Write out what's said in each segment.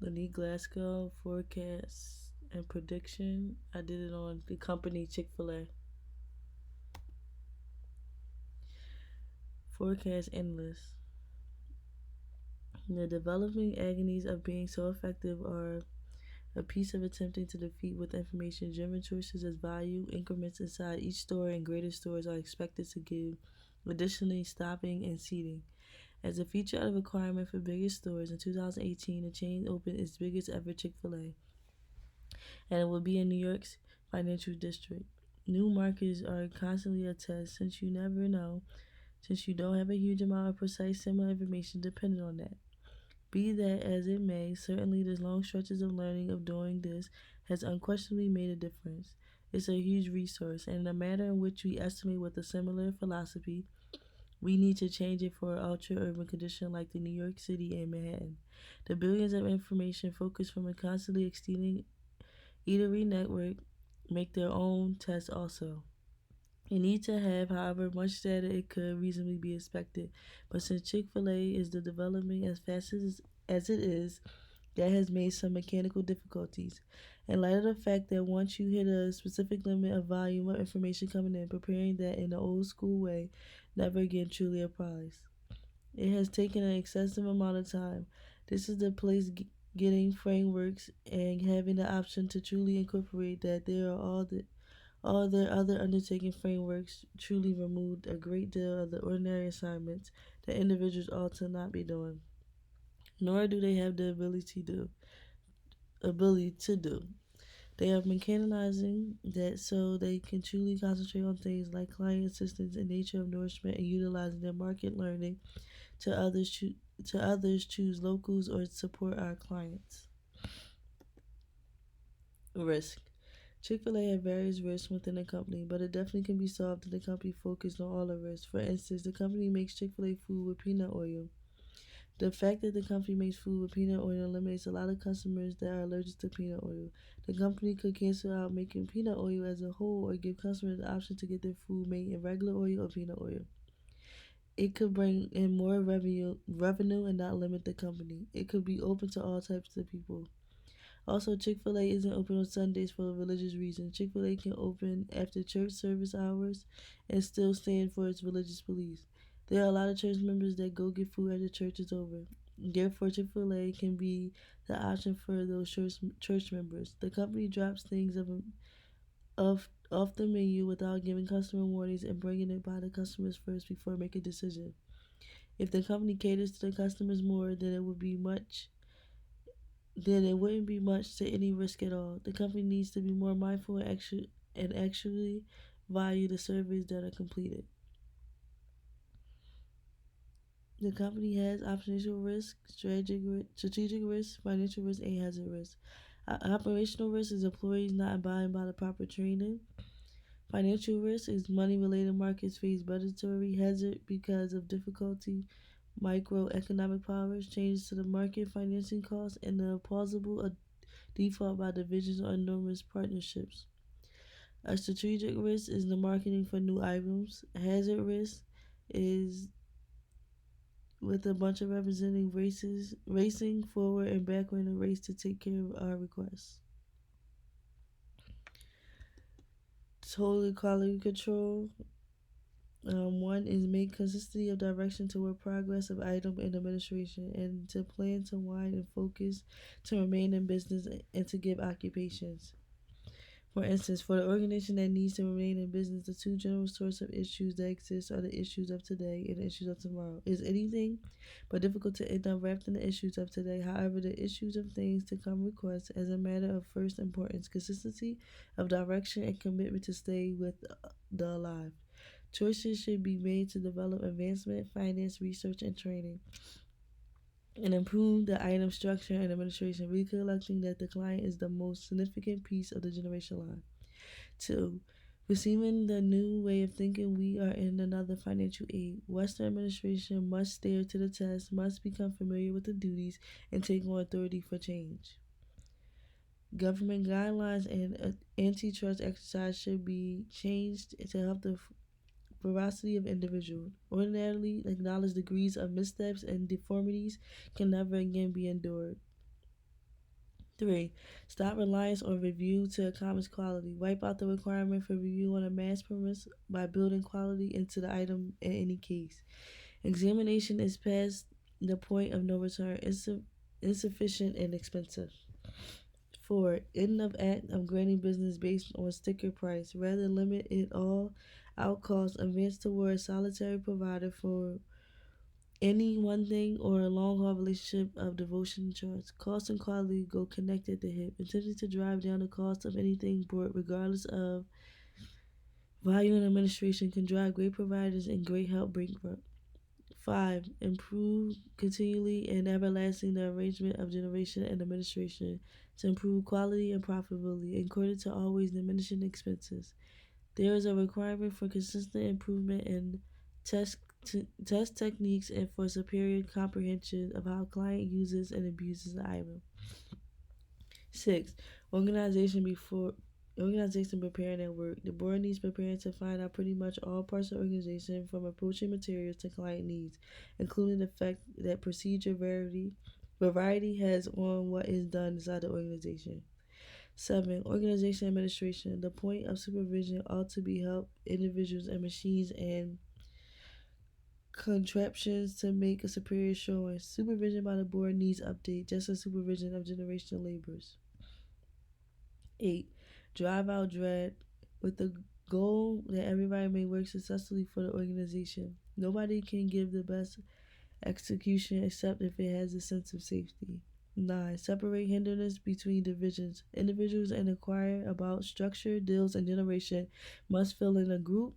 Leonique, Glasgow, Forecast and Prediction. I did it on the company Chick-fil-A. Forecast endless. The developing agonies of being so effective are a piece of attempting to defeat with information-driven choices as value increments inside each store and greater stores are expected to give. Additionally, stopping and seating. As a feature of a requirement for bigger stores, in 2018, the chain opened its biggest ever Chick-fil-A, and it will be in New York's financial district. New markets are constantly a test since you never know, since you don't have a huge amount of precise similar information dependent on that. Be that as it may, certainly the long stretches of learning of doing this has unquestionably made a difference. It's a huge resource, and in a manner in which we estimate with a similar philosophy, we need to change it for an ultra-urban condition like the New York City and Manhattan. The billions of information focused from a constantly exceeding eatery network make their own tests also. You need to have, however much data it could reasonably be expected, but since Chick-fil-A is the development as fast as it is, that has made some mechanical difficulties. In light of the fact that once you hit a specific limit of volume of information coming in, preparing that in the old school way never again truly applies. It has taken an excessive amount of time. This is the place getting frameworks and having the option to truly incorporate that there are all their other undertaking frameworks truly removed a great deal of the ordinary assignments that individuals ought to not be doing, nor do they have the ability to do. They are mechanizing that so they can truly concentrate on things like client assistance and nature of nourishment and utilizing their market learning to others choose locals or support our clients. Risk. Chick-fil-A have various risks within the company, but it definitely can be solved if the company focused on all the risks. For instance, the company makes Chick-fil-A food with peanut oil. The fact that the company makes food with peanut oil eliminates a lot of customers that are allergic to peanut oil. The company could cancel out making peanut oil as a whole or give customers the option to get their food made in regular oil or peanut oil. It could bring in more revenue and not limit the company. It could be open to all types of people. Also, Chick-fil-A isn't open on Sundays for religious reasons. Chick-fil-A can open after church service hours and still stand for its religious beliefs. There are a lot of church members that go get food after church is over. Therefore, Chick-fil-A can be the option for those church members. The company drops things off the menu without giving customer warnings and bringing it by the customers first before making a decision. If the company caters to the customers more, then it wouldn't be much to any risk at all. The company needs to be more mindful and actually value the surveys that are completed. The company has operational risk, strategic risk, financial risk, and hazard risk. Operational risk is employees not abiding by the proper training. Financial risk is money-related markets face budgetary hazard because of difficulty, microeconomic powers, changes to the market, financing costs, and the plausible default by divisions or enormous partnerships. A strategic risk is the marketing for new items. Hazard risk is with a bunch of representing races racing forward and backward in a race to take care of our requests. Total quality control. One is make consistency of direction toward progress of item and administration, and to plan to wind and focus to remain in business and to give occupations. For instance, for the organization that needs to remain in business, the two general sorts of issues that exist are the issues of today and the issues of tomorrow. It's anything but difficult to end up wrapped in the issues of today. However, the issues of things to come request, as a matter of first importance, consistency of direction and commitment to stay with the alive. Choices should be made to develop advancement, finance, research, and training, and improve the item structure and administration, recollecting that the client is the most significant piece of the generation line. 2. Receiving the new way of thinking, we are in another financial age. Western administration must stare to the test, must become familiar with the duties, and take on authority for change. Government guidelines and antitrust exercise should be changed to help the veracity of individuals. Ordinarily acknowledged degrees of missteps and deformities can never again be endured. 3. Stop reliance on review to accomplish quality. Wipe out the requirement for review on a mass premise by building quality into the item in any case. Examination is past the point of no return, insufficient, and expensive. 4. End of act of granting business based on sticker price. Rather limit it all out cost. Advance toward a solitary provider for any one thing or a long haul relationship of devotion and trust. Cost and quality go connected at the hip. Attempting to drive down the cost of anything bought, regardless of value and administration, can drive great providers and great help bankrupt. 5. Improve continually and everlasting the arrangement of generation and administration to improve quality and profitability in order to always diminishing expenses. There is a requirement for consistent improvement in test test techniques and for superior comprehension of how client uses and abuses the item. 6. Organization before Organization preparing at work. The board needs preparing to find out pretty much all parts of organization from approaching materials to client needs, including the effect that procedure variety has on what is done inside the organization. 7. Organization administration. The point of supervision ought to be help individuals and machines and contraptions to make a superior showing. Supervision by the board needs update, just as supervision of generational labors. 8. Drive out dread with the goal that everybody may work successfully for the organization. Nobody can give the best execution except if it has a sense of safety. 9. Separate hindrance between divisions. Individuals and inquire about structure, deals, and generation must fill in a group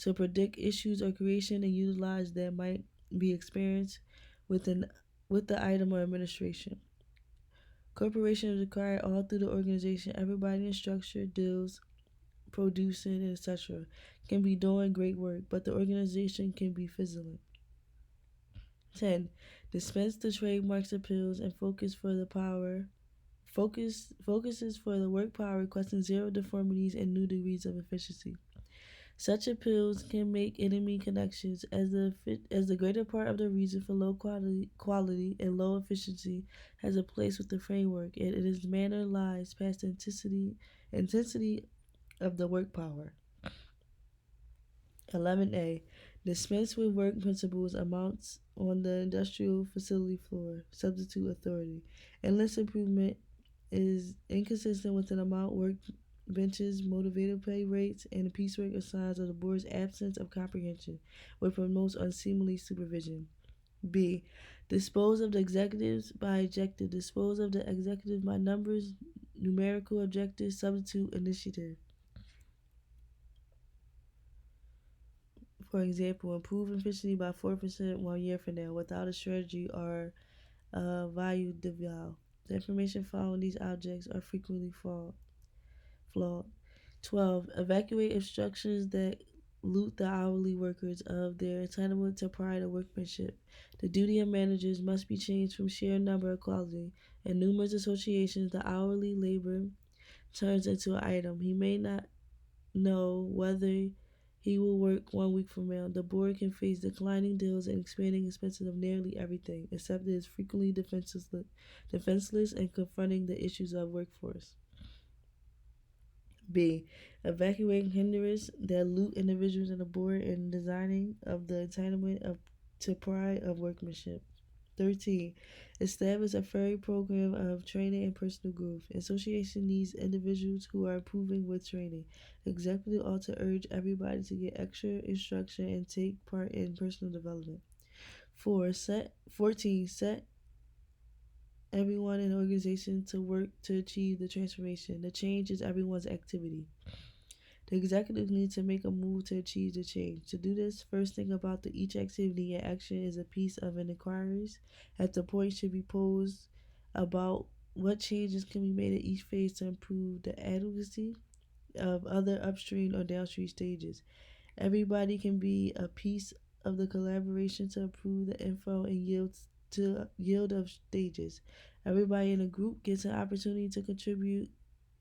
to predict issues or creation and utilize that might be experienced with the item or administration. Corporations require all through the organization, everybody in structure, deals, producing, etc. can be doing great work, but the organization can be fizzling. 10. Dispense the trademarks appeals and focuses for the work power requesting zero deformities and new degrees of efficiency. Such appeals can make enemy connections as the greater part of the reason for low quality and low efficiency has a place with the framework, and in its manner lies past the intensity of the work power. 11a. Dispense with work principles amounts on the industrial facility floor. Substitute authority. Endless improvement is inconsistent with an amount work benches, motivated pay rates, and piecework are signs of the board's absence of comprehension, which promotes unseemly supervision. B. Dispose of the executives by adjective. Dispose of the executives by numbers, numerical objectives, substitute initiative. For example, improve efficiency by 4% 1 year from now without a strategy or value deval. The information found in these objects are frequently flawed. 12. Evacuate instructions that loot the hourly workers of their entitlement to pride of workmanship. The duty of managers must be changed from sheer number of quality. In numerous associations, the hourly labor turns into an item. He may not know whether he will work 1 week from now. The board can face declining deals and expanding expenses of nearly everything, except it is frequently defenseless and confronting the issues of workforce. B. Evacuating hindrance that loot individuals in the board and designing of the entitlement to pride of workmanship. 13. Establish a furry program of training and personal growth. Association needs individuals who are improving with training. Executive ought to urge everybody to get extra instruction and take part in personal development. 14. Set everyone in the organization to work to achieve the transformation. The change is everyone's activity. The executives need to make a move to achieve the change. To do this, first think about each activity and action is a piece of an inquiry. At the point should be posed about what changes can be made at each phase to improve the adequacy of other upstream or downstream stages. Everybody can be a piece of the collaboration to improve the info and yield of stages. Everybody in a group gets an opportunity to contribute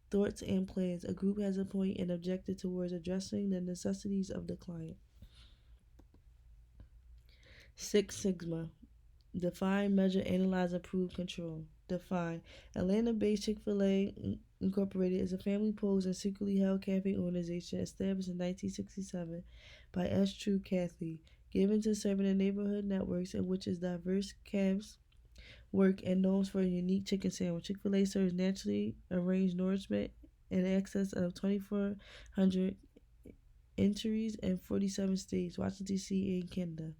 thoughts and plans. A group has a point and objective towards addressing the necessities of the client. 6 Sigma. Define, measure, analyze, improve, control. defined. Atlanta-based Chick-fil-A Incorporated is a family-posed and secretly held cafe organization established in 1967 by S. True Cathy, given to serving the neighborhood networks in which its diverse calves work and known for a unique chicken sandwich. Chick-fil-A serves naturally arranged nourishment in excess of 2,400 entries in 47 states, Washington, D.C., and Canada.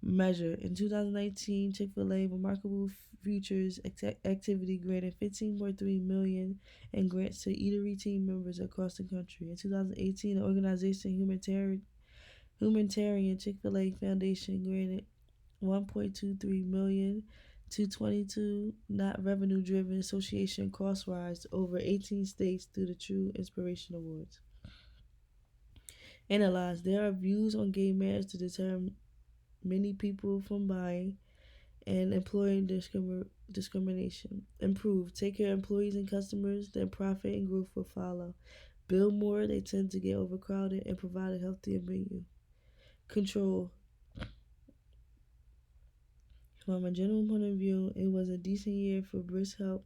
Measure. In 2019, Chick-fil-A Remarkable Futures activity granted 15.3 million in grants to eatery team members across the country. In 2018, the organization Humanitarian Chick-fil-A Foundation granted 1.23 million to 22 not revenue driven association crosswise over 18 states through the True Inspiration Awards. Analyze. There are views on gay marriage to deter many people from buying and employing discrimination. Improve. Take care of employees and customers, then profit and growth will follow. Build more, they tend to get overcrowded, and provide a healthier menu. Control. From a general point of view, it was a decent year for brisk help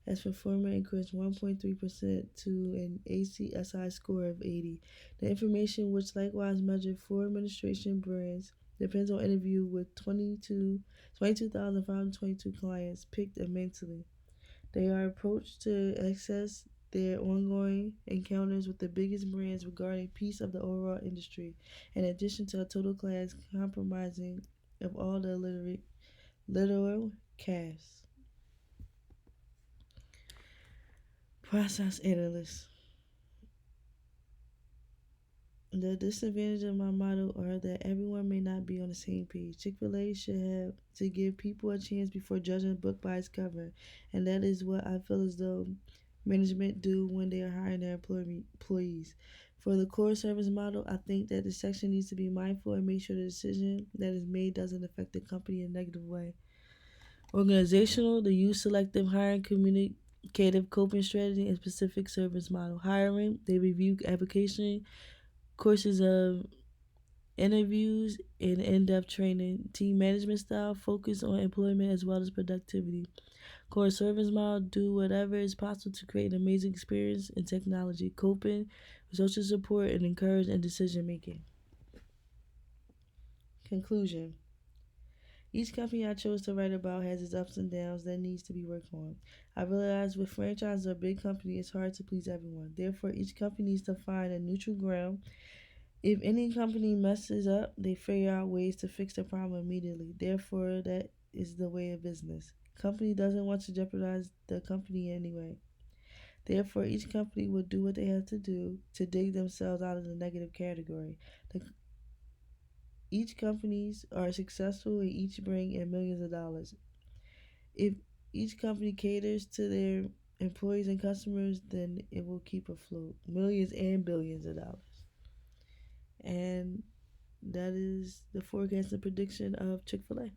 as performance increased 1.3% to an ACSI score of 80. The information, which likewise measured 4 administration brands, depends on interview with 22,522 clients, picked immensely. They are approached to access their ongoing encounters with the biggest brands regarding a piece of the overall industry, in addition to a total class compromising of all the literal cast. Process analyst. The disadvantage of my model are that everyone may not be on the same page. Chick-fil-A should have to give people a chance before judging a book by its cover, and that is what I feel as though management do when they are hiring their employees. For the core service model, I think that the section needs to be mindful and make sure the decision that is made doesn't affect the company in a negative way. Organizational, the use selective hiring, communicative coping strategy, and specific service model. Hiring, they review application, courses of interviews, and in-depth training. Team management style, focus on employment as well as productivity. Core service model, do whatever is possible to create an amazing experience in technology. Coping, social support, and encourage in decision making. Conclusion. Each company I chose to write about has its ups and downs that needs to be worked on. I realize with franchises or big company, it's hard to please everyone. Therefore, each company needs to find a neutral ground. If any company messes up, they figure out ways to fix the problem immediately. Therefore, that is the way of business. Company doesn't want to jeopardize the company anyway. Therefore, each company will do what they have to do to dig themselves out of the negative category. Each companies are successful and each bring in millions of dollars. If each company caters to their employees and customers, then it will keep afloat millions and billions of dollars. And that is the forecast and prediction of Chick-fil-A.